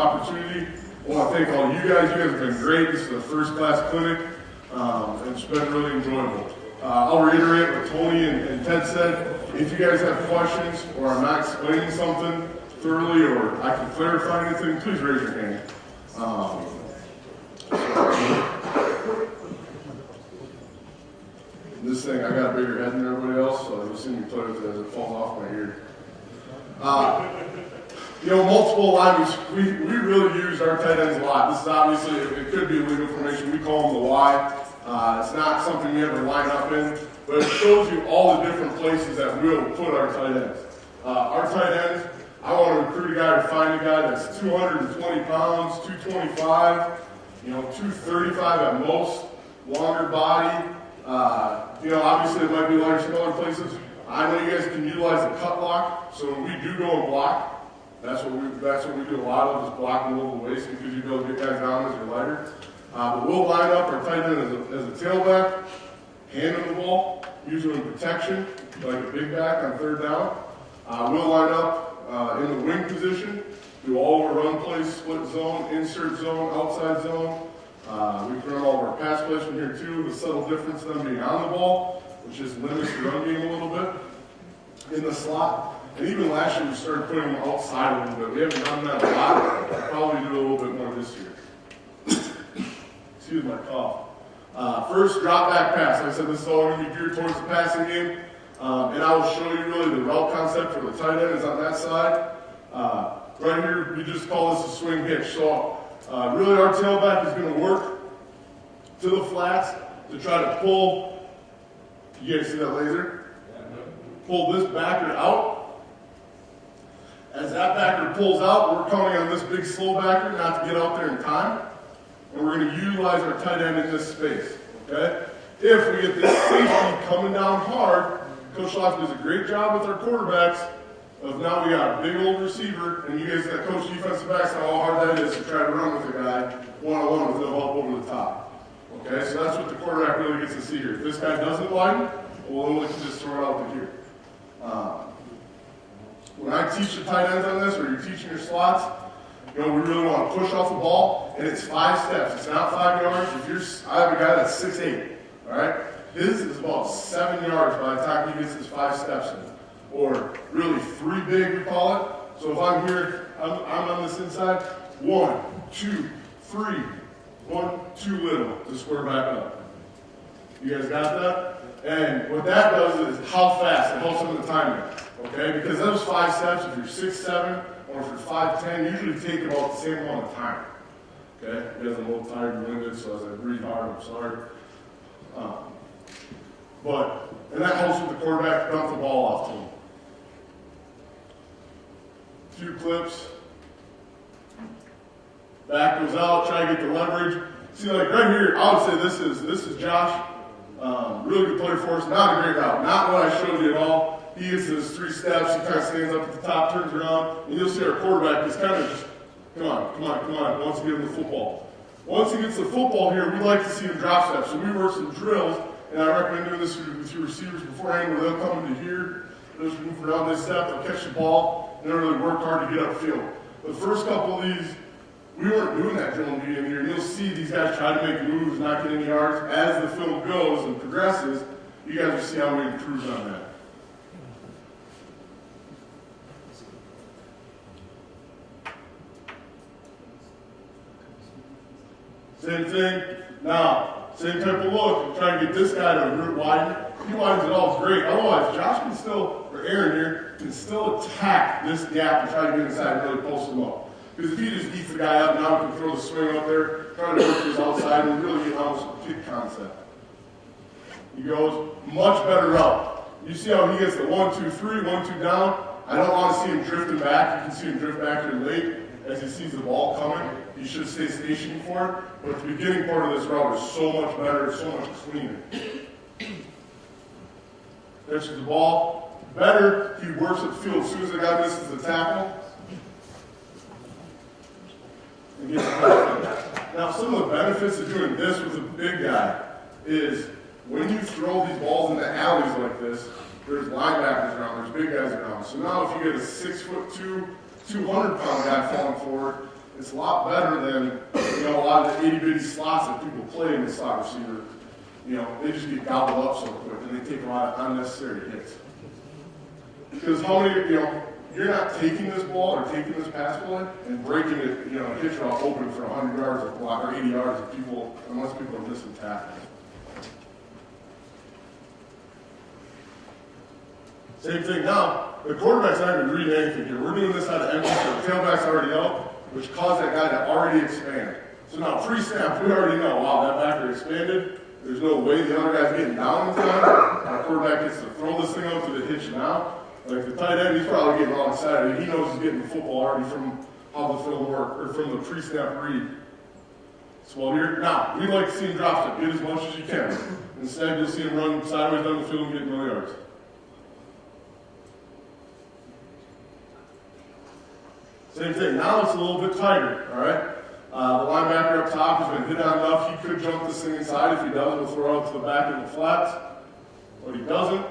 opportunity. I want to thank all you guys. You guys have been great. This is a first-class clinic, and it's been really enjoyable. I'll reiterate what Tony and Ted said. If you guys have questions or I'm not explaining something thoroughly or I can clarify anything, please raise your hand. This thing, I got a bigger head than everybody else, so you'll see me play with it as it falls off my ear. Multiple alignments, we really use our tight ends a lot. This is obviously, it could be legal formation. We call them the Y. It's not something we ever line up in, but it shows you all the different places that we'll put our tight ends. Our tight ends, I want to recruit a guy or find a guy that's 220 pounds, 225, 235 at most, longer body. Obviously it might be larger some other places. I know you guys can utilize the cut block, so when we do go and block, that's what we do a lot of, is blocking below the waist because you be able to get guys down as you're lighter. But we'll line up our tight end as a tailback, hand on the ball, usually in protection, like a big back on third down. We'll line up in the wing position, do all of our run plays, split zone, insert zone, outside zone. We can run all of our pass plays from here too. The subtle difference them being on the ball, which just limits the run game a little bit. In the slot, and even last year we started putting them outside a little bit. We haven't done that a lot. We'll probably do a little bit more this year. Excuse my cough. First, drop back pass. Like I said, this is all going to be geared towards the passing game. And I will show you really the route concept for the tight end is on that side. Right here, we just call this a swing hitch. So really our tailback is going to work to the flats to try to pull, you guys see that laser? Pull this backer out. As that backer pulls out, we're counting on this big slow backer not to get out there in time. And we're going to utilize our tight end in this space, okay? If we get this safety coming down hard, Coach Schloff does a great job with our quarterbacks of now we got a big old receiver, and you guys that coach defensive backs know how hard that is to try to run with a guy one-on-one with no help over the top. Okay, so that's what the quarterback really gets to see here. If this guy doesn't widen, well, then we can just throw it out to here. When I teach the tight ends on this, or you're teaching your slots, we really want to push off the ball, and it's 5 steps. It's not 5 yards. I have a guy that's 6'8", all right? His is about 7 yards by the time he gets his 5 steps in. Or really 3 big, we call it. So if I'm here, I'm on this inside, 1, 2, 3, 1, 2 little to square back up. You guys got that? And what that does is how fast, it helps them in the timing, okay? Because those 5 steps, if you're 6'7", or if you're 5'10", usually take about the same amount of time, okay? You guys are a little tired and winded, so as I breathe hard, I'm sorry. And that helps with the quarterback to dump the ball off to him. Few clips. Back goes out, try to get the leverage. See, like right here, I would say this is Josh. Really good player for us. Not a great route. Not what I showed you at all. He gets his 3 steps. He kind of stands up at the top, turns around, and you'll see our quarterback is kind of just, come on, wants to get him the football. Once he gets the football here, we like to see him drop steps. So we work some drills, and I recommend doing this with your receivers beforehand where they'll come into here, they'll just move around this step, they'll catch the ball, and they'll really work hard to get upfield. The first couple of these, we weren't doing that drill in the beginning here, and you'll see these guys try to make moves, not get any yards. As the film goes and progresses, you guys will see how we improve on that. Same thing. Now, same type of look. Try to get this guy to root widen. If he widens it all, it's great. Otherwise, Josh can still, or Aaron here, can still attack this gap and try to get inside and really post him up. Because if he just eats the guy up, now he can throw the swing up there, try to work his outside, and really get almost a kick concept. He goes, much better route. You see how he gets the 1, 2, 3, 1, 2 down? I don't want to see him drifting back. You can see him drift back here late as he sees the ball coming. He should stay stationed for it. But the beginning part of this route is so much better, so much cleaner. Catches the ball. Better, he works at the field. As soon as the guy misses the tackle, and gets it. Now, some of the benefits of doing this with a big guy is when you throw these balls into alleys like this, there's linebackers around, there's big guys around. So now if you get a 6'2", 200-pound guy falling forward, It's a lot better than, a lot of the itty-bitty slots that people play in the slot receiver. They just get gobbled up so quick, and they take a lot of unnecessary hits. Because how many, you're not taking this ball or taking this pass play and breaking it, hit route open for 100 yards of block or 80 yards of people, unless people are missing tackles. Same thing now, the quarterback's not even reading anything here. We're doing this out of empty, so the tailback's already out, which caused that guy to already expand. So now pre-snap, we already know, wow, that backer expanded. There's no way the other guy's getting down in time. Our quarterback gets to throw this thing out to the hitch now. Like the tight end, he's probably getting wrong side. He knows he's getting the football already from how the film work, or from the pre-snap read. So now, we'd like to see him drop step, get as much as you can. Instead, you'll see him run sideways down the field and get no yards. Same thing, now it's a little bit tighter, all right? The linebacker up top has been hit on enough. He could jump this thing inside. If he does, we'll throw out to the back of the flats. But he doesn't.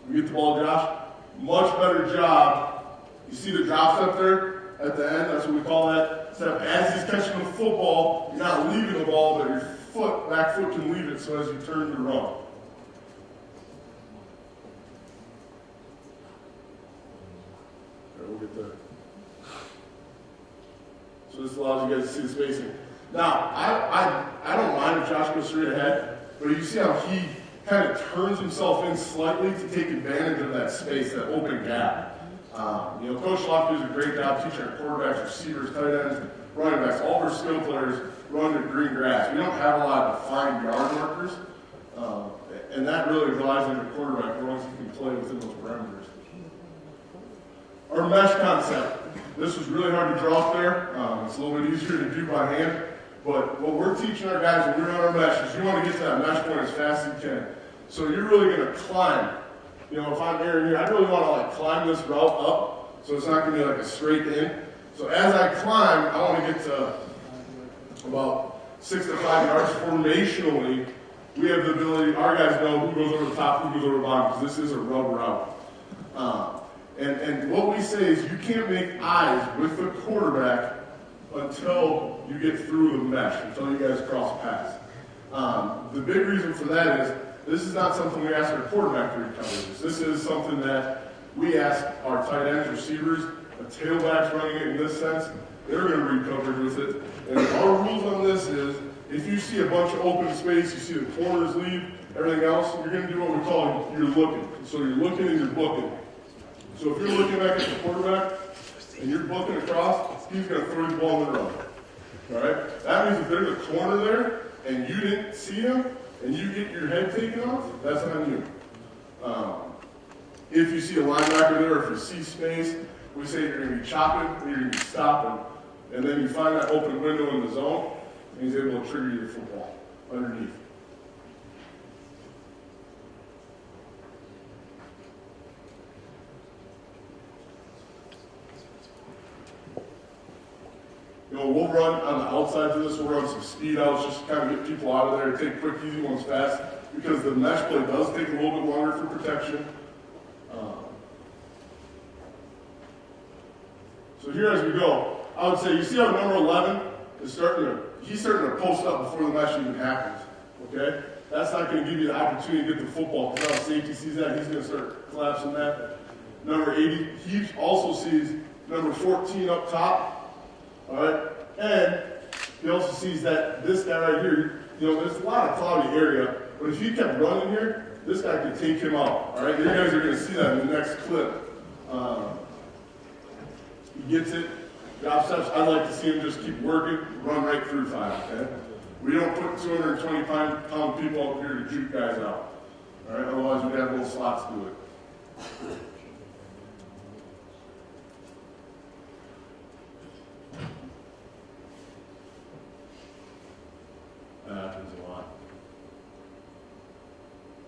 We get the ball, Josh. Much better job. You see the drop step there at the end? That's what we call that step. As he's catching the football, you're not leaving the ball, but your back foot can leave it so as you turn to run. Okay, we'll get there. So this allows you guys to see the spacing. Now, I don't mind if Josh goes straight ahead, but you see how he kind of turns himself in slightly to take advantage of that space, that open gap. Coach Lofty does a great job teaching our quarterbacks, receivers, tight ends, running backs. All of our skill players run to green grass. We don't have a lot of defined yard markers, and that really relies on your quarterback as long as he can play within those parameters. Our mesh concept. This was really hard to draw up there. It's a little bit easier to do by hand. But what we're teaching our guys when we're on our mesh is you want to get to that mesh point as fast as you can. So you're really going to climb. If I'm Aaron here, I really want to climb this route up, so it's not going to be like a straight in. So as I climb, I want to get to about 6 to 5 yards formationally. We have the ability, our guys know who goes over the top, who goes over the bottom, because this is a rub route. And what we say is you can't make eyes with the quarterback until you get through the mesh, until you guys cross paths. The big reason for that is this is not something we ask our quarterback to recover. This is something that we ask our tight ends, receivers, the tailbacks running it in this sense. They're going to read coverage with it. And our rules on this is if you see a bunch of open space, you see the corners leave, everything else, you're going to do what we call you're looking. So you're looking and you're booking. So if you're looking back at the quarterback and you're booking across, he's going to throw the ball in the run. All right? That means if there's a corner there and you didn't see him and you get your head taken off, that's on you. If you see a linebacker there, or if you see space, we say you're going to be chopping and you're going to be stopping. And then you find that open window in the zone, and he's able to trigger your football underneath. We'll run on the outside of this, we'll run some speed outs just to kind of get people out of there, take quick, easy ones fast, because the mesh play does take a little bit longer for protection. So here as we go, I would say, you see how number 11 is he's starting to post up before the mesh even happens, okay? That's not going to give you the opportunity to get the football, because how safety sees that, he's going to start collapsing that. Number 80, he also sees number 14 up top. All right, and he also sees that this guy right here, there's a lot of cloudy area, but if he kept running here, this guy could take him out. All right, you guys are going to see that in the next clip. He gets it, drop steps. I'd like to see him just keep working, run right through 5, okay? We don't put 220-pound people up here to juke guys out. All right, otherwise we'd have little slots do it. That happens a lot.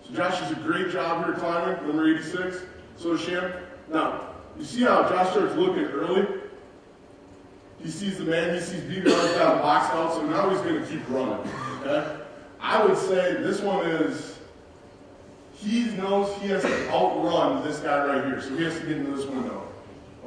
So Josh does a great job here climbing, number 86. So does Sham. Now, you see how Josh starts looking early? He sees the man, he sees BBR's got a box out, so now he's going to keep running. Okay? I would say this one is, he knows he has to outrun this guy right here, so he has to get into this window.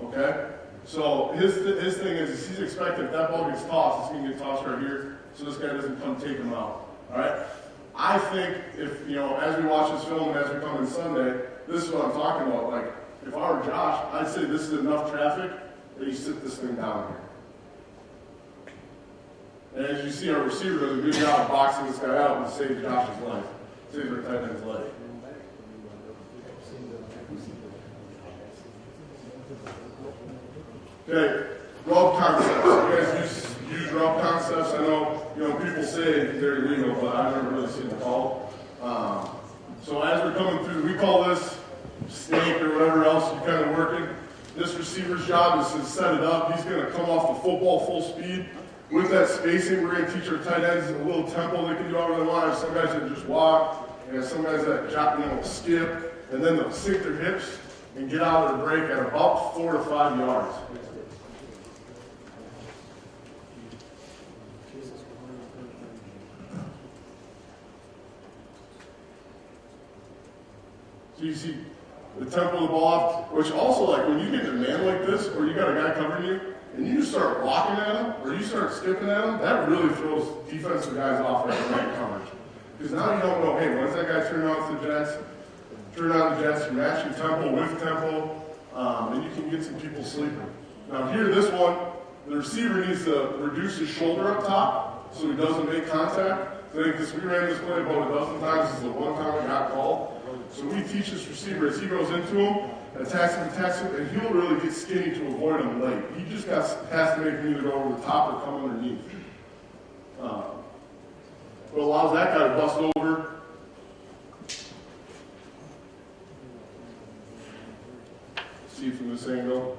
Okay? So his thing is he's expecting if that ball gets tossed, it's going to get tossed right here, so this guy doesn't come take him out. All right? I think if, as we watch this film and as we come in Sunday, this is what I'm talking about. Like, if I were Josh, I'd say this is enough traffic that you sit this thing down here. And as you see, our receiver does a good job of boxing this guy out and saves Josh's life. Saves our tight end's life. Okay, rub concepts. You guys use rub concepts. I know, people say they're illegal, but I've never really seen them called. So as we're coming through, we call this snake or whatever else you're kind of working. This receiver's job is to set it up. He's going to come off the football full speed. With that spacing, we're going to teach our tight ends a little tempo they can do however they want. Some guys that just walk, and some guys that skip, and then they'll sink their hips and get out of the break at about 4 to 5 yards. So you see the tempo of the ball off, which also, like, when you get a man like this, or you got a guy covering you, and you just start walking at him, or you start skipping at him, that really throws defensive guys off that man coverage. Because now you don't know, hey, when's that guy turn on the Jets? Turn on the Jets, you match your tempo with tempo, and you can get some people sleeping. Now here, this one, the receiver needs to reduce his shoulder up top so he doesn't make contact. So I think we ran this play about a dozen times. This is the one time it got called. So we teach this receiver as he goes into him, attacks him, and he'll really get skinny to avoid him late. He just has to make him either go over the top or come underneath. What allows that guy to bust over. See from this angle.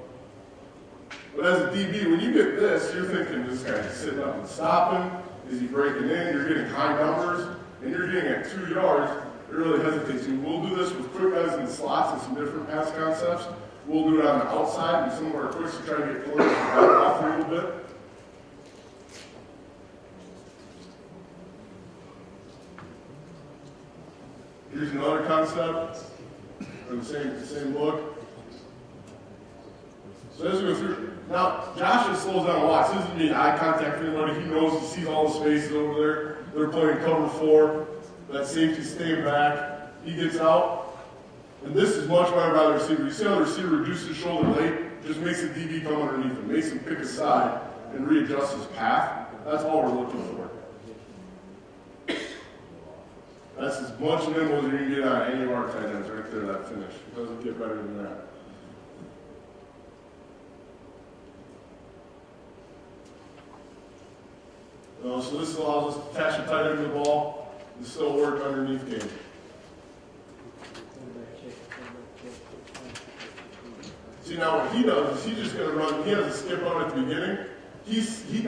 But as a DB, when you get this, you're thinking this guy's sitting up and stopping. Is he breaking in? You're getting high numbers, and you're getting at 2 yards. It really hesitates you. We'll do this with quick guys in the slots and some different pass concepts. We'll do it on the outside, and some of our quicks to try to get close and back off a little bit. Here's another concept for the same look. So as we go through, now Josh just slows down a lot. This doesn't mean eye contact with anybody. He knows, he sees all the spaces over there. They're playing cover 4. That safety's staying back. He gets out. And this is much better by the receiver. You see how the receiver reduces his shoulder late? Just makes the DB come underneath him. Makes him pick a side and readjust his path. That's all we're looking for. That's as much nimble as you can get on any of our tight ends right there, that finish. It doesn't get better than that. So this allows us to attach a tight end to the ball and still work underneath game. See, now what he does is he's just going to run. He has a skip out at the beginning. He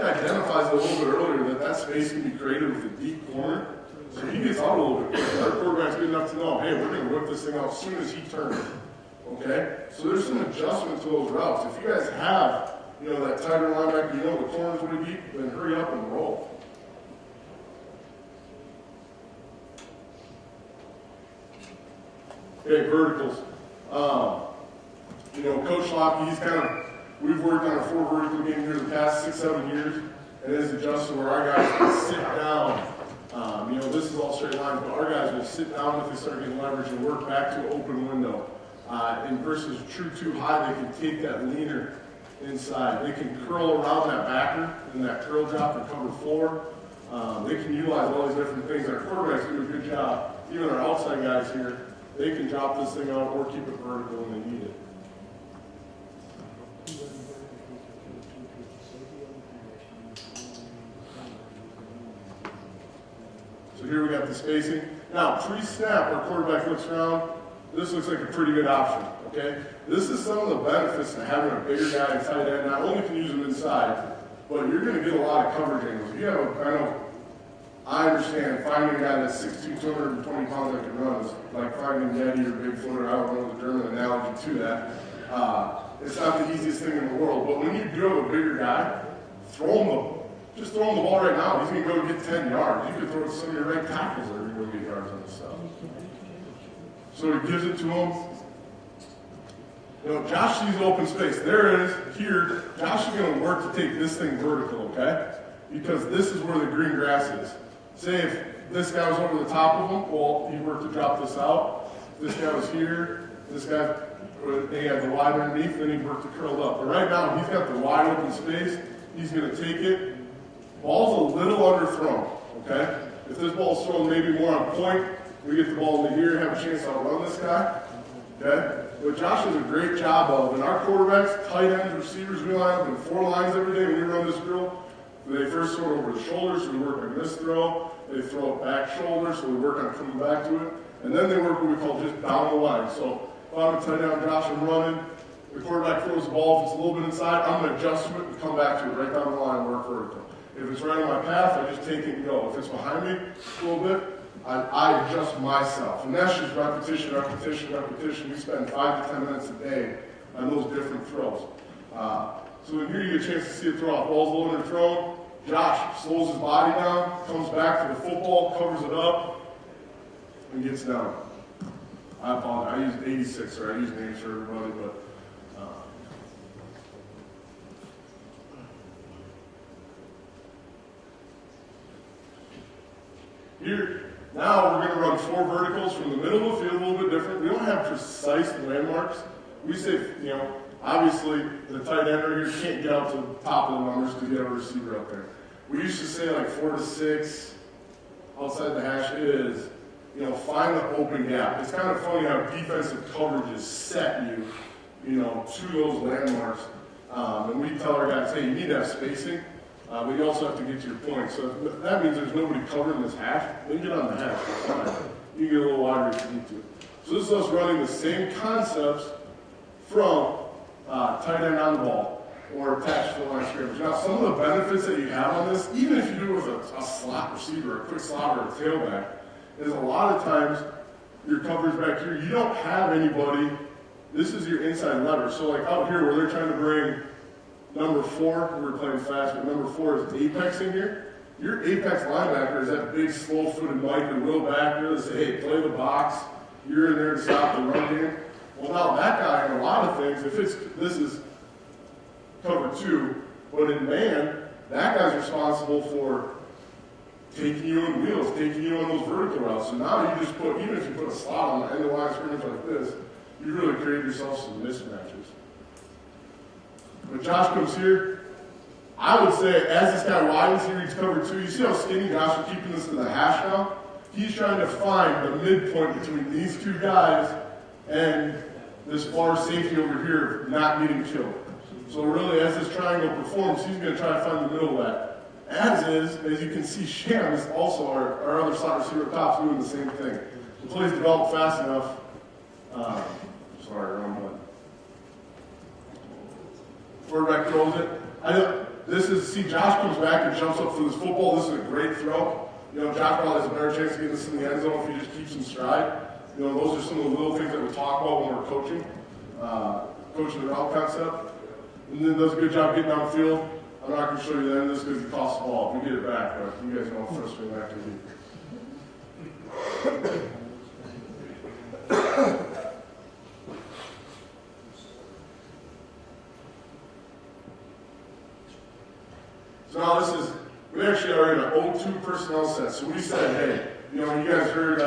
identifies it a little bit earlier that space can be created with a deep corner. So he gets out a little bit quicker. Our quarterback's good enough to know, hey, we're going to whip this thing out as soon as he turns. Okay? So there's some adjustment to those routes. If you guys have, that tighter linebacker, the corners really deep, then hurry up and roll. Okay, verticals. Coach Locke, we've worked on a 4 vertical game here the past 6-7 years, and it's adjusted where our guys can sit down. This is all straight lines, but our guys will sit down if they start getting leverage and work back to open window. And versus true too high, they can take that leaner inside. They can curl around that backer and that curl drop to cover 4. They can utilize all these different things. Our quarterbacks do a good job. Even our outside guys here, they can drop this thing out or keep it vertical when they need it. So here we got the spacing. Now, pre-snap, our quarterback looks around. This looks like a pretty good option, okay? This is some of the benefits of having a bigger guy in tight end. Not only can you use him inside, but you're going to get a lot of coverage angles. If you have I understand finding a guy that's 6'2", 220 pounds that can run is like finding Yeti or Bigfoot, or I don't know the German analogy to that. It's not the easiest thing in the world, but when you do have a bigger guy, just throw him the ball right now. He's going to go get 10 yards. You could throw it to some of your right tackles that are going to go get yards on this stuff. So he gives it to him. You know, Josh sees an open space. There it is, here. Josh is going to work to take this thing vertical, okay? Because this is where the green grass is. Say if this guy was over the top of him, well, he worked to drop this out. This guy was here. This guy, he had the wide underneath, then he worked to curl up. But right now, he's got the wide open space. He's going to take it. Ball's a little underthrown, okay? If this ball's thrown maybe more on point, we get the ball into here, have a chance to outrun this guy, okay? What Josh does a great job of, and our quarterbacks, tight ends, receivers, we line up in 4 lines every day when we run this drill. They first throw it over the shoulder, so we work on this throw. They throw it back shoulder, so we work on coming back to it. And then they work what we call just down the line. So if I'm a tight end, Josh, I'm running. The quarterback throws the ball. If it's a little bit inside, I'm going to adjust to it and come back to it right down the line and work vertical. If it's right on my path, I just take it and go. If it's behind me a little bit, I adjust myself. And that's just repetition, repetition, repetition. We spend 5 to 10 minutes a day on those different throws. So in here you get a chance to see it throw off. Ball's a little underthrown. Josh slows his body down, comes back to the football, covers it up, and gets down. I apologize. I used 86, or I used names for everybody, but here, now we're going to run 4 verticals from the middle of the field, a little bit different. We don't have precise landmarks. We say, you know, obviously the tight end right here can't get out to the top of the numbers because you have a receiver up there. We used to say like 4 to 6 outside the hash is, you know, find the open gap. It's kind of funny how defensive coverages set you, you know, to those landmarks. And we tell our guys, hey, you need to have spacing. But you also have to get to your point. So that means there's nobody covering this hash. Then get on the hash. It's fine. You can get a little wider if you need to. So this is us running the same concepts from tight end on the ball or attached to the line of scrimmage. Now, some of the benefits that you have on this, even if you do it with a slot receiver, a quick slot or a tailback, is a lot of times your coverage back here, you don't have anybody. This is your inside lever. So like out here where they're trying to bring number 4, we were playing fast, but number 4 is apex in here. Your apex linebacker is that big, slow-footed Mike or Will back there that say, hey, play the box. You're in there to stop the run game. Well, now that guy, in a lot of things, this is cover 2, but in man, that guy's responsible for taking you in wheels, taking you on those vertical routes. So now you just put, even if you put a slot on the end of the line of scrimmage like this, you really create yourself some mismatches. When Josh comes here, I would say as this guy widens here, he's covered 2. You see how skinny Josh is keeping this in the hash now? He's trying to find the midpoint between these 2 guys and this far safety over here not getting killed. So really, as this triangle performs, he's going to try to find the middle of that. As you can see, Sham is also our other slot receiver up top doing the same thing. The plays develop fast enough. Sorry, wrong button. Quarterback throws it. See, Josh comes back and jumps up for this football. This is a great throw. You know, Josh probably has a better chance of getting this in the end zone if he just keeps in stride. You know, those are some of the little things that we talk about when we're coaching the route concept. And then does a good job getting downfield. I'm not going to show you the end of this because it costs the ball. We get it back, but you guys know how frustrating that can be. So now we actually are in an 0-2 personnel set. So we said, hey, you know, you guys heard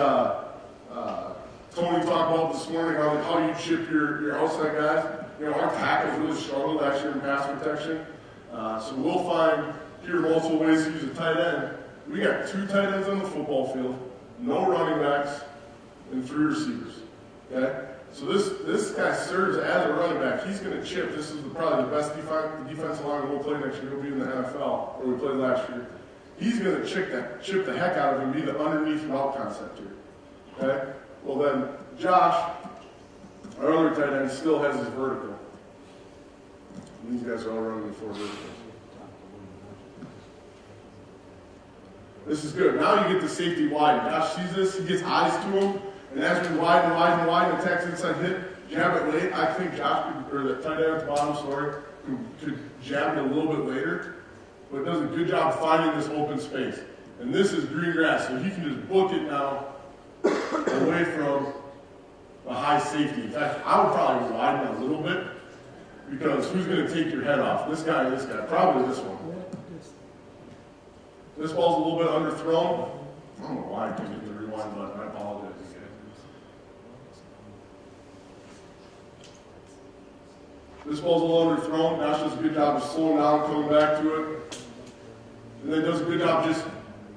Tony talk about this morning how you chip your outside guys. You know, our tackles really struggled actually in pass protection. So we'll find here multiple ways to use a tight end. We got 2 tight ends on the football field, no running backs, and 3 receivers. Okay? So this guy serves as a running back. He's going to chip. This is probably the best defensive line we'll play next year. He'll be in the NFL, where we played last year. He's going to chip the heck out of him and be the underneath route concept here. Okay? Well then, Josh, our other tight end, still has his vertical. And these guys are all running the 4 verticals. This is good. Now you get the safety wide. Josh sees this. He gets eyes to him. And as we widen, attacks inside hit, jab it late. I think Josh or the tight end at the bottom, could jab it a little bit later. But does a good job finding this open space. And this is green grass, so he can just book it now away from a high safety. In fact, I would probably widen a little bit, because who's going to take your head off? This guy, probably this one. This ball's a little bit underthrown. I don't know why I didn't hit the rewind button. I apologize. This ball's a little underthrown. Nash does a good job of slowing down, coming back to it. And then does a good job just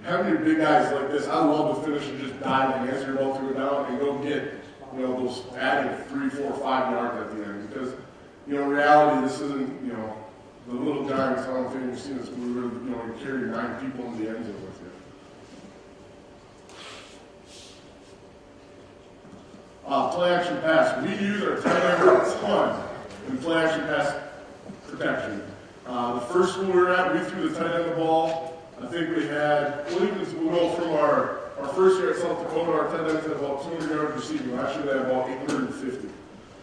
having your big guys like this. I love the finish and just dive and answer your ball through it down and go get, those added 3, 4, 5 yards at the end. Because, in reality, this isn't, the little giants. I don't think you've seen this movie where, you carry 9 people in the end zone with you. Play action pass. We use our tight end a ton in play action pass protection. The first school we were at, we threw the tight end the ball. I think we had, we'll go from our first year at South Dakota, our tight ends had about 200 yards receiving. Last year they had about 850.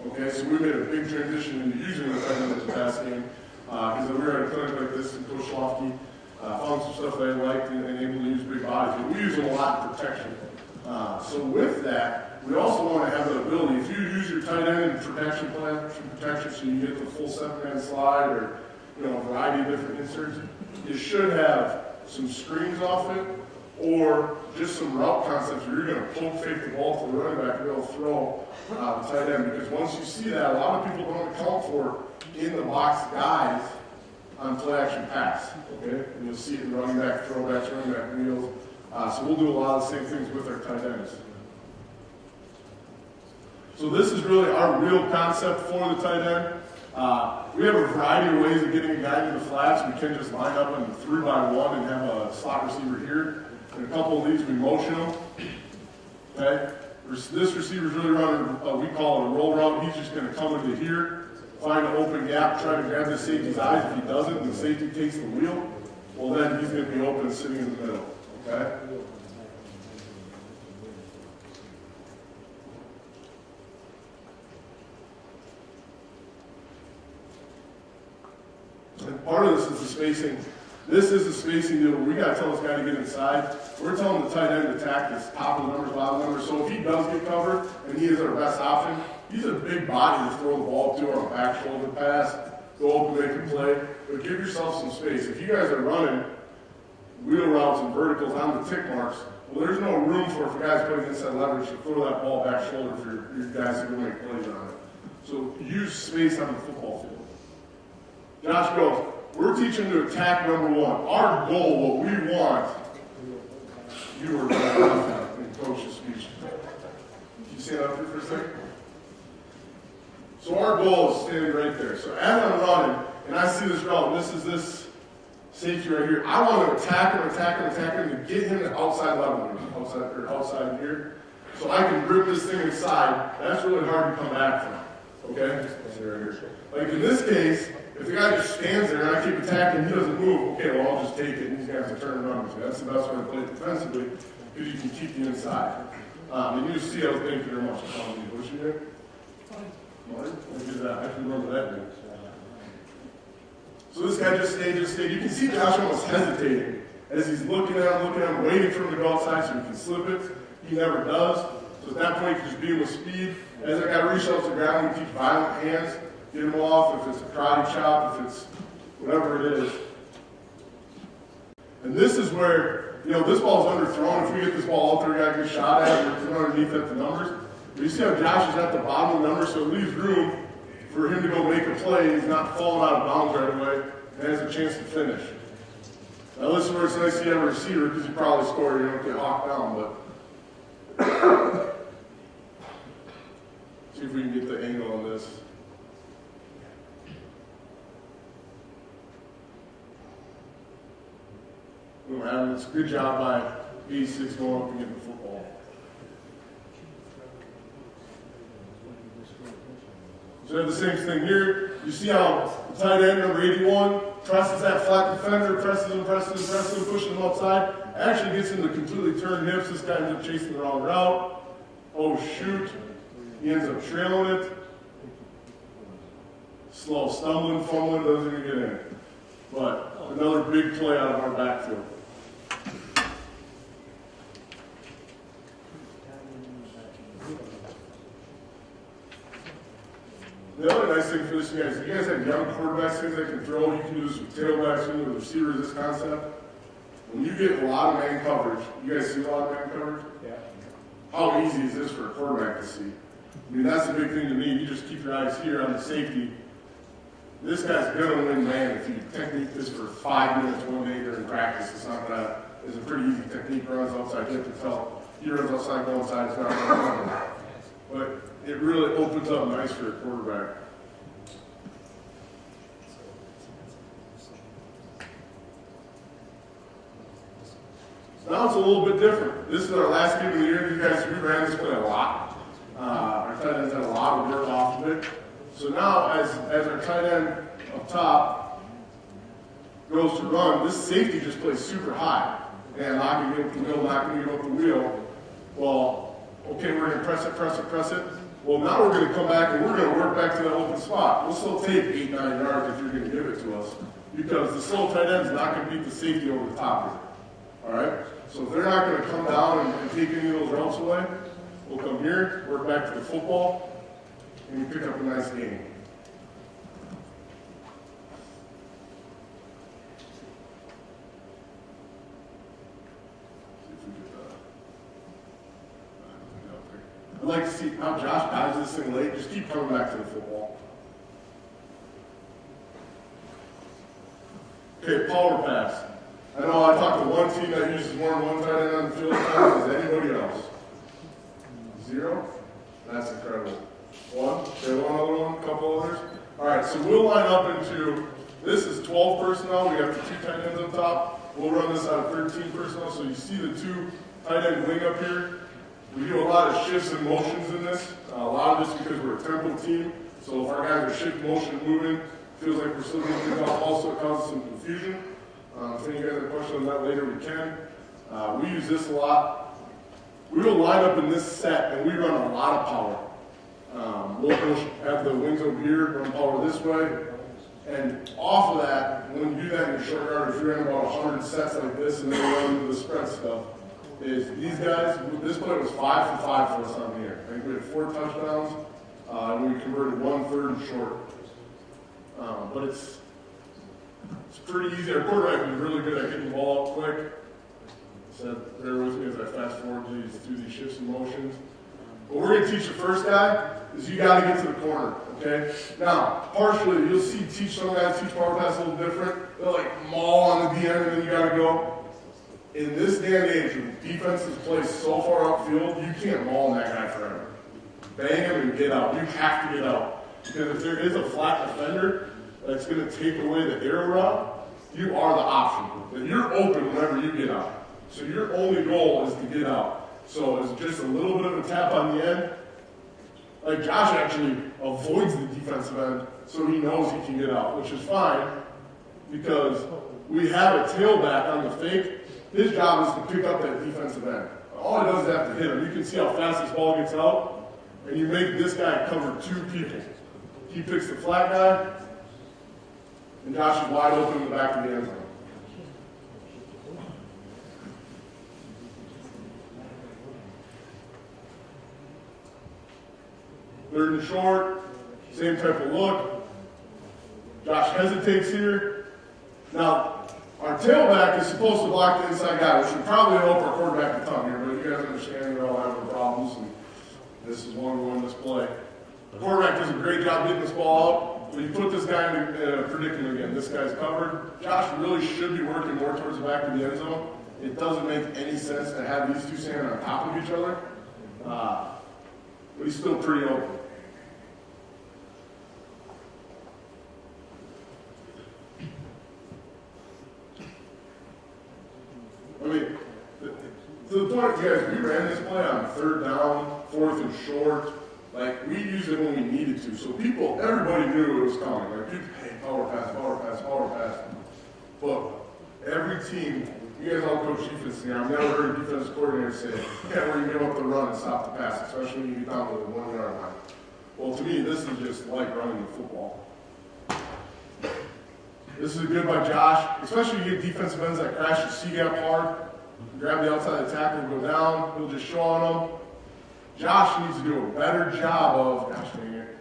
Okay, so we made a big transition into using the tight end in the pass game. Because we were at a clinic like this, and Coach Schlofke found some stuff that I liked and able to use big bodies. But we use them a lot in protection. So with that, we also want to have the ability, if you use your tight end in protection plan, so you get the full 7-man slide or a variety of different inserts, you should have some screens off it or just some route concepts where you're going to poke fake the ball to the running back and be able to throw the tight end. Because once you see that, a lot of people don't account for in the box guys on play action pass, okay? And you'll see it in running back, throwbacks, running back wheels. So we'll do a lot of the same things with our tight ends. So this is really our real concept for the tight end. We have a variety of ways of getting a guy into the flats. We can just line up in 3-by-1 and have a slot receiver here. And a couple of these, we motion them. Okay? This receiver's really running, we call it a roll route. He's just going to come into here, find an open gap, try to grab the safety's eyes. If he doesn't, and the safety takes the wheel, well then he's going to be open and sitting in the middle. Okay? And part of this is the spacing. This is the spacing deal. We got to tell this guy to get inside. We're telling the tight end to attack this top of the numbers, bottom of the numbers. So if he does get covered and he is our best option, he's a big body to throw the ball to on a back shoulder pass, go up and make a play. But give yourself some space. If you guys are running wheel routes and verticals on the tick marks, well, there's no room for if a guy's putting inside leverage to throw that ball back shoulder for your guys to go make plays on it. So use space on the football field. Josh goes, we're teaching to attack number 1. Our goal, what we want, you were in Coach's speech. Can you stand up here for a second? So our goal is standing right there. So as I'm running, and I see this route, and this is this safety right here, I want to attack him to get him to outside level, outside here, so I can grip this thing inside. That's really hard to come back from. Okay? Like in this case, if the guy just stands there and I keep attacking, he doesn't move, okay, well, I'll just take it and these guys will turn around. So that's the best way to play it defensively, because you can keep the inside. And you see, I was thank you very much for calling me. What's your name? Martin? I can remember that name. So this guy just stayed. You can see Josh almost hesitating as he's looking at him, waiting for him to go outside so he can slip it. He never does. So at that point, you just beat him with speed. As that guy reaches out to the ground, we teach violent hands. Get him off, if it's a karate chop, if it's whatever it is. And this is where, this ball is underthrown. If we get this ball out there, guy gets shot at, or underneath at the numbers. But you see how Josh is at the bottom of the numbers, so it leaves room for him to go make a play. He's not falling out of bounds right away, and has a chance to finish. Now this is where it's nice to have a receiver, because you probably score, you don't get hawked down, but see if we can get the angle on this. It's a good job by 86 going up and getting the football. So we have the same thing here. You see how the tight end, number 81, presses that flat defender, presses him, pushing him outside. Actually gets him to completely turn hips. This guy ends up chasing the wrong route. Oh, shoot. He ends up trailing it. Slow, stumbling, fumbling, doesn't even get in. But another big play out of our backfield. thing for this, you guys have young quarterbacks, things that can throw. You can do this with tailbacks, you with receivers, this concept. When you get a lot of man coverage, you guys see a lot of man coverage? Yeah. How easy is this for a quarterback to see? I mean, that's the big thing to me. You just keep your eyes here on the safety. This guy's gonna win man if you technique this for 5 minutes one day during practice. It's not gonna, it's a pretty easy technique. Runs outside, hip and felt. He runs outside, go inside, it's not gonna run. But it really opens up nice for a quarterback. Now it's a little bit different. This is our last game of the year. These guys, we ran this play a lot. Our tight ends had a lot of work off of it. So now, as our tight end up top goes to run, this safety just plays super high. And knocking you up the wheel, knocking you up the wheel. Well, okay, we're going to press it, press it, press it. Well, now we're going to come back and we're going to work back to that open spot. We'll still take 8, 9 yards if you're going to give it to us. Because the slow tight end's not going to beat the safety over the top of it. All right? So if they're not going to come down and take any of those routes away, we'll come here, work back to the football, and we pick up a nice game. I'd like to see how Josh dives this thing late. Just keep coming back to the football. Okay, power pass. I know I talked to one team that uses more than one tight end on the field as anybody else. 0? That's incredible. 1? Okay, one other one, couple others. All right, so we'll line up into, this is 12 personnel. We have the 2 tight ends on top. We'll run this out of 13 personnel. So you see the 2 tight end wing up here. We do a lot of shifts and motions in this. A lot of this because we're a tempo team. So if our guys are shift motion moving, feels like we're still getting things off. Also, it causes some confusion. If any of you guys have a question on that later, we can. We use this a lot. We will line up in this set, and we run a lot of power. We'll have the wings over here, run power this way. And off of that, when you do that in your short yardage, we run about 100 sets like this, and then we run into the spread stuff. Is these guys, this play was 5 for 5 for us on here. I think we had 4 touchdowns, and we converted 1/3 short. But it's pretty easy. Our quarterback was really good at getting the ball up quick. So bear with me as I fast forward through these shifts and motions. What we're going to teach the first guy is you got to get to the corner, okay? Now, partially, you'll see some guys teach power pass a little different. They'll like maul on the DM and then you got to go. In this day and age, when defenses play so far upfield, you can't maul that guy forever. Bang him and get out. You have to get out. Because if there is a flat defender that's going to take away the arrow route, you are the option. Then you're open whenever you get out. So your only goal is to get out. So it's just a little bit of a tap on the end. Like Josh actually avoids the defensive end so he knows he can get out, which is fine because we have a tailback on the fake. His job is to pick up that defensive end. All he does is have to hit him. You can see how fast this ball gets out, and you make this guy cover 2 people. He picks the flat guy, and Josh is wide open in the back of the end zone. Third and short, same type of look. Josh hesitates here. Now, our tailback is supposed to block the inside guy, which would probably help our quarterback a ton here, but you guys understand we're all having problems, and this is one we won this play. The quarterback does a great job getting this ball out, but you put this guy in a predicament again. This guy's covered. Josh really should be working more towards the back of the end zone. It doesn't make any sense to have these 2 standing on top of each other, but he's still pretty open. I mean, to the point, guys, we ran this play on 3rd down, 4th and short. Like, we used it when we needed to. So everybody knew it was coming. Like, hey, power pass, power pass, power pass. But every team, you guys all coach defense here. I've never heard a defense coordinator say, yeah, we're going to give up the run and stop the pass, especially when you get down to the 1 yard line. Well, to me, this is just like running the football. This is good by Josh, especially when you get defensive ends that crash your C-gap hard. Grab the outside of the tackle, go down, he'll just show on them. Josh needs to do a better job of, gosh dang it.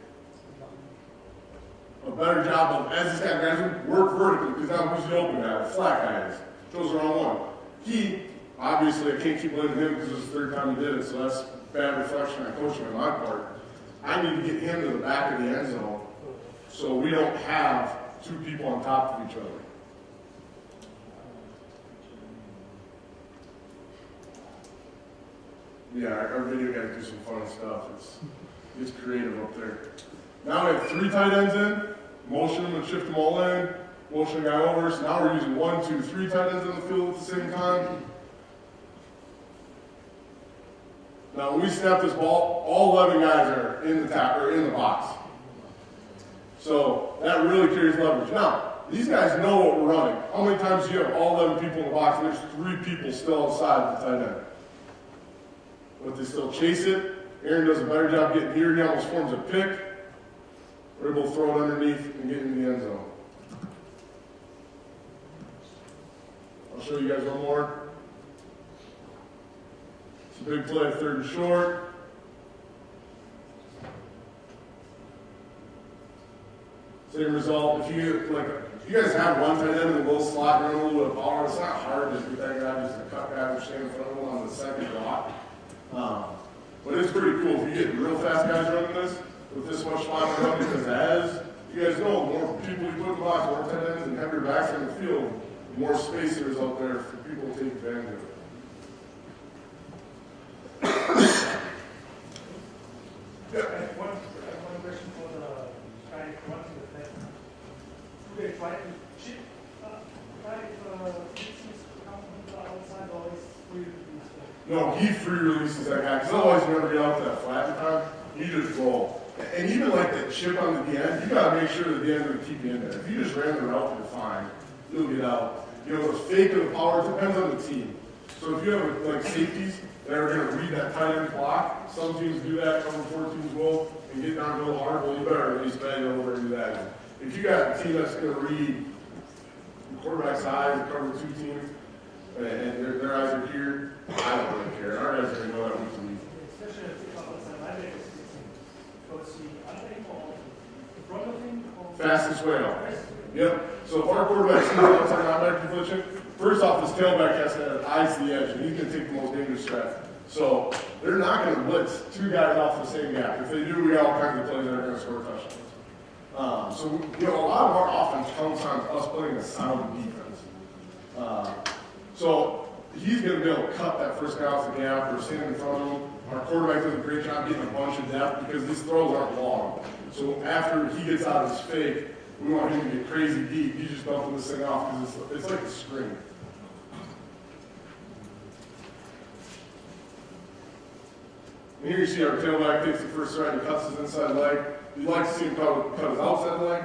a better job of, as this guy grabs him, work vertically, because now who's the open guy? The flat guy is. Chose the wrong one. He, obviously, I can't keep blaming him because it's the third time he did it, so that's bad reflection on coaching on my part. I need to get him to the back of the end zone so we don't have two people on top of each other. Yeah, our video got to do some fun stuff. It's creative up there. Now we have 3 tight ends in, motion them and shift them all in, motion a guy over. So now we're using 1, 2, 3 tight ends in the field at the same time. Now when we snap this ball, all 11 guys are in the box. So that really carries leverage. Now, these guys know what we're running. How many times do you have all 11 people in the box and there's 3 people still outside the tight end? But they still chase it. Aaron does a better job getting here. He almost forms a pick. We're able to throw it underneath and get in the end zone. I'll show you guys one more. It's a big play, 3rd and short. Same result. If you guys have one tight end in a little slot, run a little bit of power, it's not hard to get that guy just a cut guy who's standing in front of him on the second block. But it's pretty cool if you get real fast guys running this with this much slot running, because as you guys know, the more people you put in the box, more tight ends and heavier backs in the field, the more space there is out there for people to take advantage of. One question for the guy wanting the play. Do they try to chip come from the outside, or is free release? No, he free releases that guy, because otherwise you never get out to that flat time. You just roll. And even like that chip on the end, you got to make sure that the end will keep you in there. If you just ran the route, you're fine. You'll get out. You know, the fake of the power, it depends on the team. So if you have like safeties that are going to read that tight end block, some teams do that, cover 4 teams will, and get down real hard, well, you better at least bang over and do that. If you got a team that's going to read the quarterback's eyes and cover 2 teams, and their eyes are here, I don't really care. Our guys are going to know that week to week. Especially if you talk about linebacker system. Because the underneath or in front of him? Fastest way out. Yep. So if our quarterback sees outside linebacker position, first off, this tailback has to have eyes to the edge, and he's going to take the most dangerous step. So they're not going to blitz 2 guys off the same gap. If they do, we got all kinds of plays that are going to score touchdowns. So you know, a lot of our offense comes on us playing a sound defense. So he's going to be able to cut that first guy off the gap or stand in front of him. Our quarterback does a great job getting a bunch of depth because these throws aren't long. So after he gets out of his fake, we want him to get crazy deep. He's just dumping this thing off because it's like a screen. And here you see our tailback takes the first stride and cuts his inside leg. You'd like to see him cut his outside leg.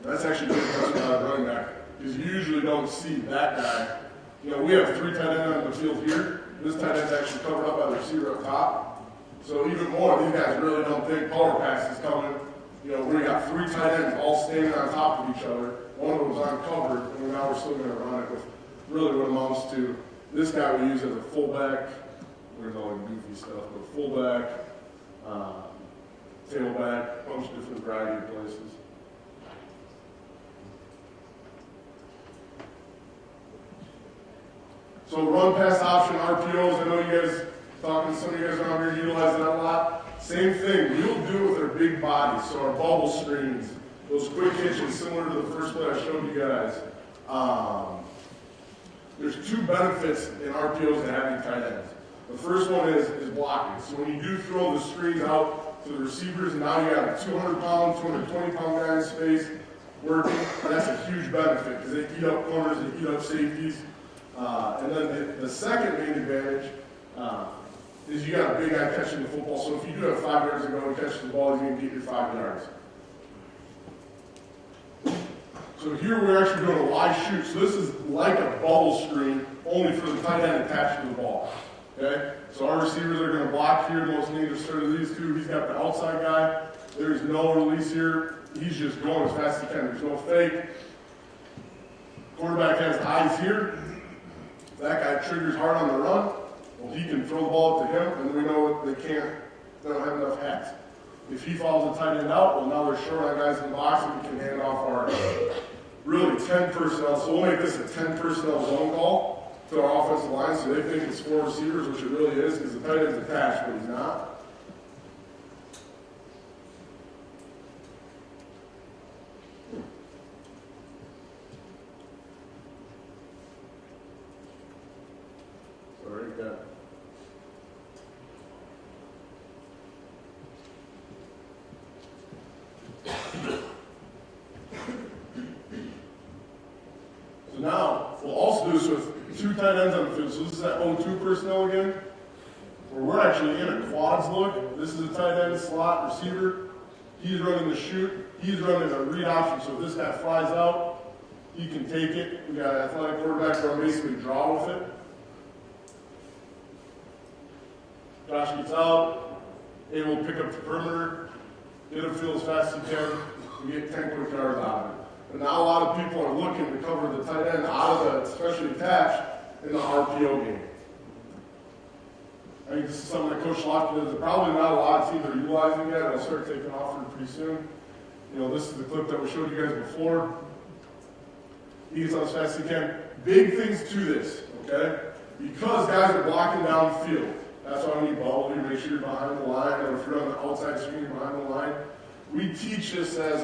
That's actually good running back, because you usually don't see that guy. You know, we have 3 tight ends on the field here. This tight end's actually covered up by the receiver up top. So even more, these guys really don't think power pass is coming. You know, we got 3 tight ends all standing on top of each other. One of them's uncovered, and now we're still going to run it with really what amounts to this guy we use as a fullback. There's all the goofy stuff, but fullback, tailback, a bunch of different variety of places. So run pass option, RPOs, I know you guys talking, some of you guys around here utilize that a lot. Same thing, we'll do it with our big bodies, so our bubble screens, those quick hitches, similar to the first play I showed you guys. There's 2 benefits in RPOs to having tight ends. The first one is blocking. So when you do throw the screens out to the receivers, now you got a 200-pound, 220-pound guy in space working. That's a huge benefit because they eat up corners, they eat up safeties. And then the second main advantage is you got a big guy catching the football. So if you do have 5 yards to go and catch the ball, he's going to get your 5 yards. So here we're actually doing a Y shoot. So this is like a bubble screen, only for the tight end attached to the ball. Okay? So our receivers are going to block here. The most dangerous sort of these 2. He's got the outside guy. There's no release here. He's just going as fast as he can. There's no fake. Quarterback has eyes here. that guy triggers hard on the run, well, he can throw the ball to him, and we know they don't have enough hats. If he follows the tight end out, well, now they're short on guys in the box, and we can hand off our really 10 personnel. So we'll make this a 10 personnel zone call to our offensive line, so they think it's 4 receivers, which it really is, because the tight end's attached, but he's not. Sorry, got. So now, we'll also do this with 2 tight ends on the field. So this is that 0-2 personnel again, where we're actually in a quads look. This is a tight end slot receiver. He's running the shoot. He's running a read option. So if this guy flies out, he can take it. We got an athletic quarterback run, basically draw with it. Josh gets out, able to pick up the perimeter, get him field as fast as he can, and get 10 quick yards out of it. But now a lot of people are looking to cover the tight end out of the, especially attached, in the RPO game. I think this is something that Coach Schlock does. Probably not a lot of teams are utilizing yet. It'll start taking off here pretty soon. You know, this is the clip that we showed you guys before. He gets out as fast as he can. Big things to this, okay? Because guys are blocking downfield. That's why we need bubble. You make sure you're behind the line, or if you're on the outside screen, you're behind the line. We teach this as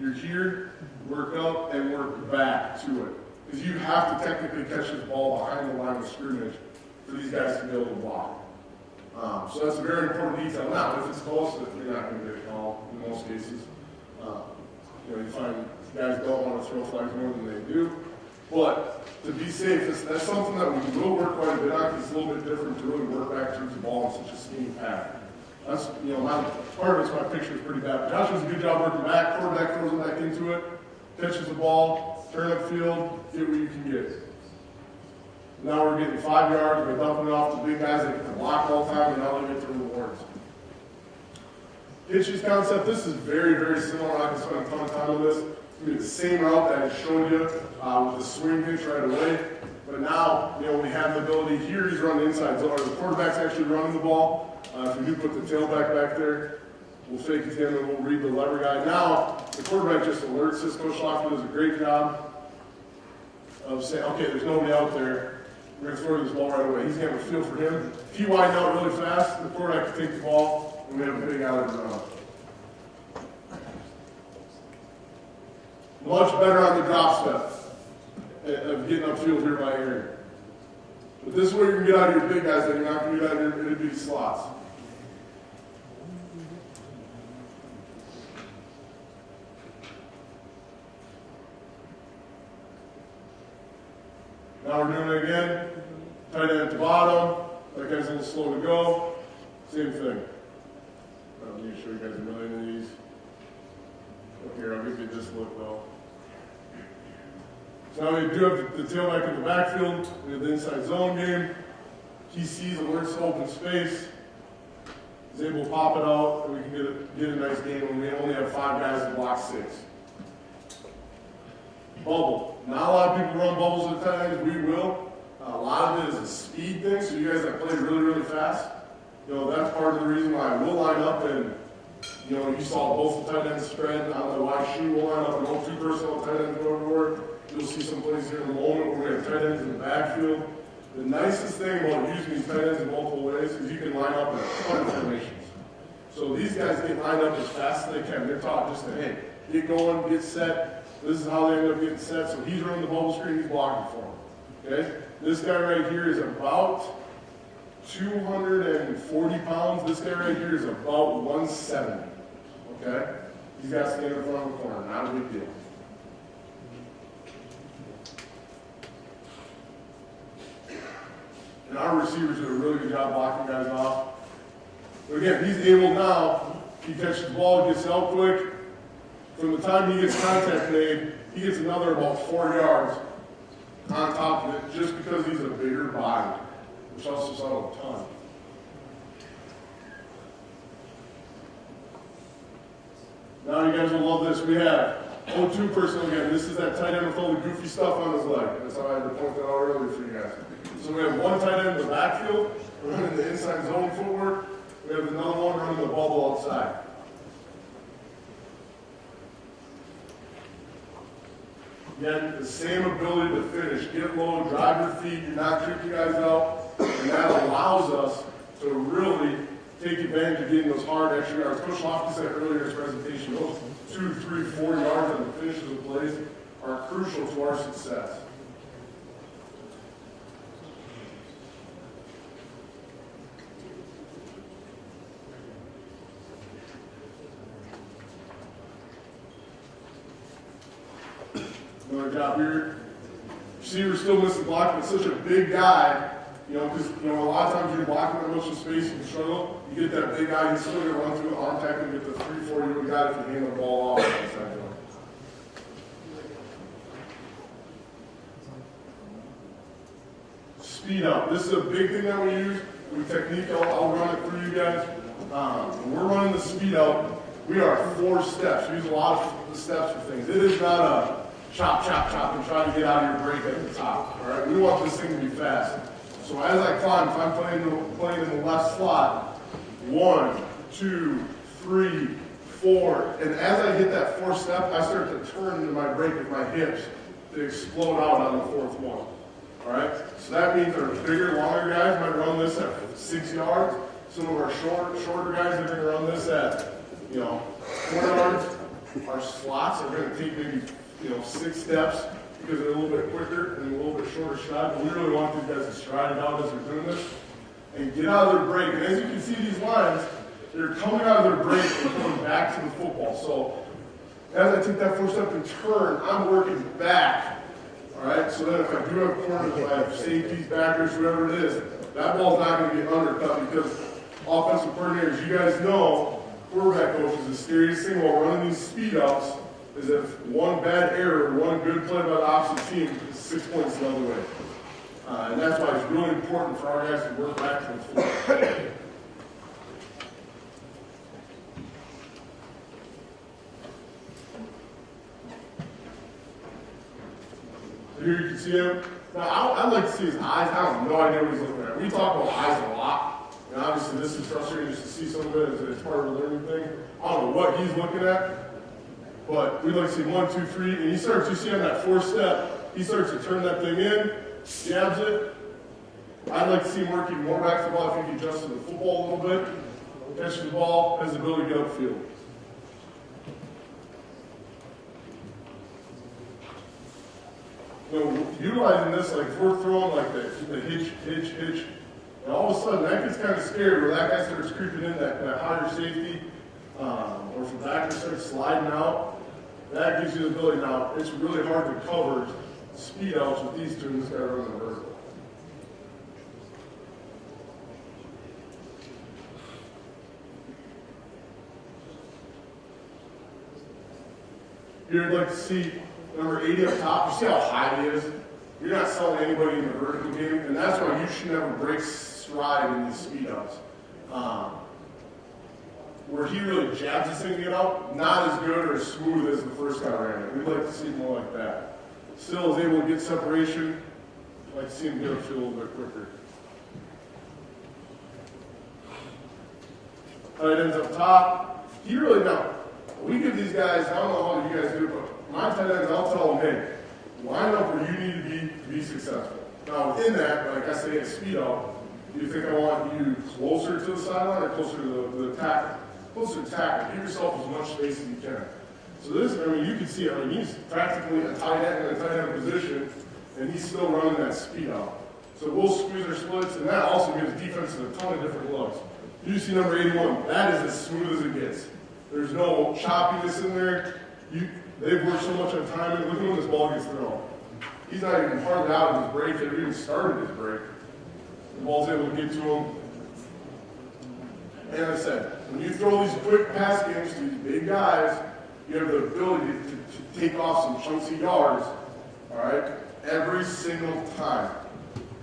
you're here, work up, and work back to it. Because you have to technically catch this ball behind the line of scrimmage for these guys to be able to block. So that's a very important detail. Now, if it's close, you're not going to get a call in most cases. You find guys don't want to throw flags more than they do. But to be safe, that's something that we will work quite a bit on, because it's a little bit different to really work back towards the ball in such a scheme pattern. That's, my part of it's my picture is pretty bad. Josh does a good job working back. Quarterback throws it back into it, catches the ball, turn up field, get what you can get. Now we're getting 5 yards. We're dumping it off to big guys that can block all the time, and now they get the rewards. Hitches concept. This is very, very similar. I'm not going to spend a ton of time on this. It's going to be the same route that I showed you with the swing hitch right away. But now, we have the ability here. He's running the inside zone. Or the quarterback's actually running the ball. If we do put the tailback back there, we'll fake it in and we'll read the lever guy. Now, the quarterback just alerts this. Coach Schlockman does a great job of saying, okay, there's nobody out there. We're going to throw this ball right away. He's going to have a feel for him. If he widens out really fast, the quarterback can take the ball, and we have a big out of the run. Much better on the drop step of getting upfield here by Aaron. But this is where you can get out of your big guys that you're not going to get out of your itty bitty slots. Now we're doing it again. Tight end at the bottom. That guy's a little slow to go. Same thing. I don't need to show you guys a million of these. Here, I'll give you this look though. So now we do have the tailback in the backfield. We have the inside zone game. He sees, alerts to open space. He's able to pop it out, and we can get a nice game when we only have 5 guys to block 6. Bubble. Not a lot of people run bubbles at times. We will. A lot of it is a speed thing, so you guys that play really, really fast, that's part of the reason why we'll line up and, you saw both the tight ends spread on the wide shoe. We'll line up and 0-2 personnel tight ends going forward. You'll see some plays here in a moment where we have tight ends in the backfield. The nicest thing about using these tight ends in multiple ways is you can line up in a ton of formations. So these guys get lined up as fast as they can. They're taught just to, hey, get going, get set. This is how they end up getting set. So he's running the bubble screen, he's blocking for him. Okay? This guy right here is about 240 pounds. This guy right here is about 170. Okay? He's got to stand in front of the corner. Not a big deal. And our receivers do a really good job blocking guys off. But again, he's able now, he catches the ball, gets out quick. From the time he gets contact made, he gets another about 4 yards on top of it just because he's a bigger body, which also saw a ton. Now you guys will love this. We have 0-2 personnel again. This is that tight end with all the goofy stuff on his leg. That's how I had to point that out earlier for you guys. So we have one tight end in the backfield, running the inside zone footwork. We have another one running the bubble outside. Again, the same ability to finish. Get low, drive your feet, you're not tricking guys out. And that allows us to really take advantage of getting those hard extra yards. Coach Lofty said earlier in his presentation, those 2, 3, 4 yards on the finishes of plays are crucial to our success. Another job here. Receiver's still missing block, but such a big guy, because a lot of times you're blocking that much in space and you struggle. You get that big guy, he's still going to run through the arm tackle and get the 3-4 yard guy if you hand the ball off. Speed up. This is a big thing that we use. With technique, I'll run it through you guys. When we're running the speed out, we are 4 steps. We use a lot of the steps for things. It is not a chop, chop, chop, and try to get out of your break at the top. All right, we want this thing to be fast. So as I climb, if I'm playing in the left slot, 1, 2, 3, 4, and as I hit that 4th step, I start to turn into my break with my hips to explode out on the 4th one. All right, so that means our bigger, longer guys might run this at 6 yards. Some of our shorter guys are going to run this at 4 yards. Our slots are going to take maybe 6 steps because they're a little bit quicker and a little bit shorter stride. But we really want these guys to stride it out as they're doing this and get out of their break. And as you can see, these lines, they're coming out of their break and coming back to the football. So as I take that 4th step and turn, I'm working back. All right, so then if I do have corners, if I have safeties, backers, whoever it is, that ball's not going to get undercut because offensive coordinators, you guys know, quarterback coaches, the scariest thing while running these speed ups is if one bad error, one good play by the opposite team is 6 points the other way. And that's why it's really important for our guys to work back to the floor. Here you can see him. Now, I'd like to see his eyes. I have no idea what he's looking at. We talk about eyes a lot. And obviously, this is frustrating just to see some of it. It's part of a learning thing. I don't know what he's looking at. But we'd like to see 1, 2, 3. And he starts, you see on that 4th step, he starts to turn that thing in, jabs it. I'd like to see him working more back to the ball. I think he adjusted the football a little bit. Catches the ball, has the ability to get upfield. Utilizing this, like if we're throwing like the hitch, and all of a sudden that gets kind of scary where that guy starts creeping in that higher safety, or if the backer starts sliding out, that gives you the ability. Now, it's really hard to cover speed outs with these two, and this guy running the vertical. Here I'd like to see number 80 up top. You see how high he is? You're not selling anybody in the vertical game, and that's why you should never break stride in these speed ups. Where he really jabs this thing to get out, not as good or as smooth as the first guy ran it. We'd like to see more like that. Still is able to get separation. I'd like to see him get upfield a little bit quicker. Tight ends up top. He really don't. We give these guys, I don't know how you guys do it, but my tight ends, I'll tell them, hey, line up where you need to be successful. Now within that, like I say, at speed out, do you think I want you closer to the sideline or closer to the tackle? Closer to tackle. Give yourself as much space as you can. So this, you can see, he's practically a tight end in a tight end position, and he's still running that speed out. So we'll squeeze our splits, and that also gives defenses a ton of different looks. You see number 81, that is as smooth as it gets. There's no choppiness in there. They've worked so much on timing. Look at when this ball gets thrown. He's not even hardly out of his break yet. He even started his break. The ball's able to get to him. And as I said, when you throw these quick pass games to these big guys, you have the ability to take off some chunks of yards, all right, every single time.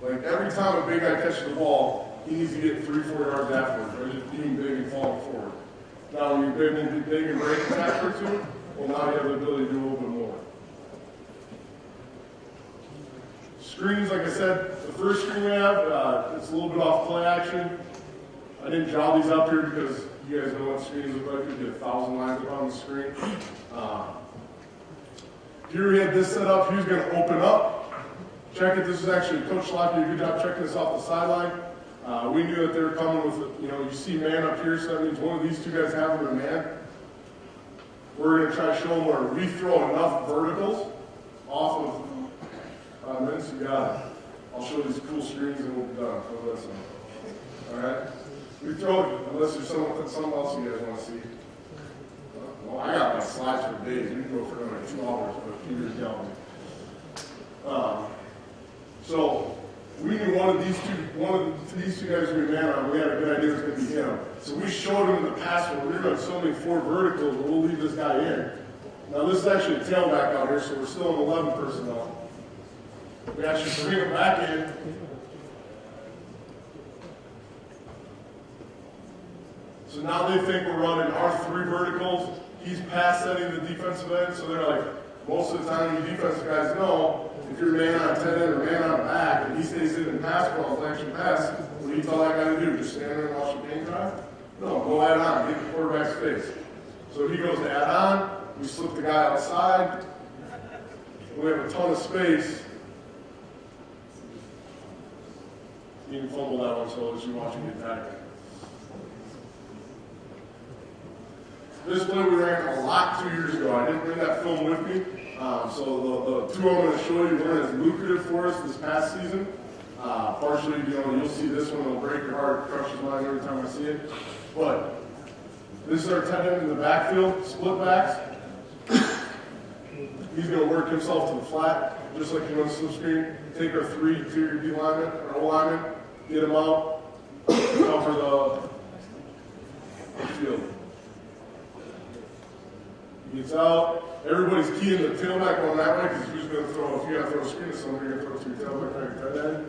Like every time a big guy catches the ball, he needs to get 3-4 yards afterwards, right? Just being big and falling forward. Now, when you're big and break tackler to him, well, now you have the ability to do a little bit more. Screens, like I said, the first screen we have, it's a little bit off play action. I didn't draw these up here because you guys know what screens look like. You get 1,000 lines up on the screen. Here we had this set up. He was going to open up. Check it. This is actually Coach Schlock did a good job checking this off the sideline. We knew that they were coming with, you see man up here, so that means one of these two guys having a man. We're going to try to show them where we throw enough verticals off of minutes. You got it. I'll show these cool screens and we'll be done. All right? We throw it, unless there's something else you guys want to see. Well, I got my slides for days. We can go for like 2 hours, but Peter's telling me. So we knew one of these two guys would be man on. We had a good idea it was going to be him. So we showed him in the past where we're going to so many 4 verticals, but we'll leave this guy in. Now this is actually a tailback out here, so we're still in 11 personnel. We actually bring him back in. So now they think we're running our 3 verticals. He's pass setting the defensive end, so they're like, most of the time you defensive guys know, if you're man on 10 end or man on back, and he stays in and pass ball, flexion pass, what do you tell that guy to do? Just stand there and watch the paint dry? No, go add on, get the quarterback's face. So he goes to add on, we slip the guy outside, we have a ton of space. You can fumble that one, so as you watch him get tackled. This play we ran a lot 2 years ago. I didn't bring that film with me. So the 2 I'm going to show you weren't as lucrative for us this past season. Partially, you'll see this one, it'll break your heart, crush your mind every time I see it. But this is our tight end in the backfield, split backs. He's going to work himself to the flat, just like you run slip screen. Take our 3 interior D linemen, our O linemen, get them out, cover the field. Gets out. Everybody's keying the tailback on that way because who's going to throw? If you have to throw a screen to somebody, you're going to throw to your tailback or your tight end.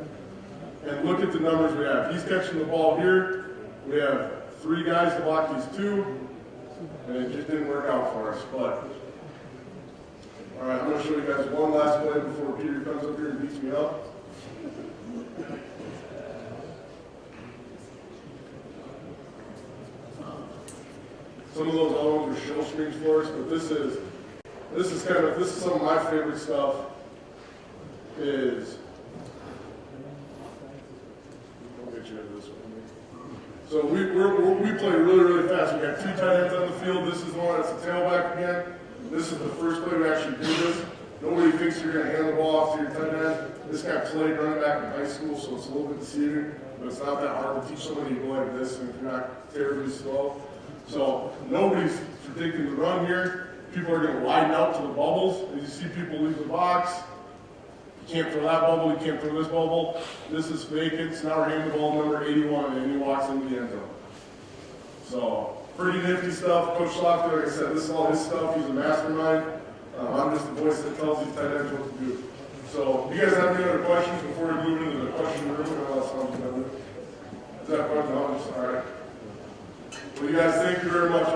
And look at the numbers we have. He's catching the ball here. We have 3 guys to block these 2, and it just didn't work out for us. But all right, I'm going to show you guys one last play before Peter comes up here and beats me up. Some of those other ones are show screens for us, but this is some of my favorite stuff. I'll get you into this one. So we play really fast. We got 2 tight ends on the field. This is the one that's a tailback again. This is the first play we actually do this. Nobody thinks you're going to hand the ball off to your tight end. This guy played running back in high school, so it's a little bit deceiving, but it's not that hard to teach somebody to go like this, and if you're not terribly slow. So nobody's predicting the run here. People are going to widen out to the bubbles. As you see people leave the box, you can't throw that bubble, you can't throw this bubble. This is fake it. So now we're handing the ball number 81, and he walks into the end zone. So pretty nifty stuff. Coach Schlock, like I said, this is all his stuff. He's a mastermind. I'm just the voice that tells these tight ends what to do. So do you guys have any other questions before we move into the question room? Is that question? All right. Well, you guys, thank you very much.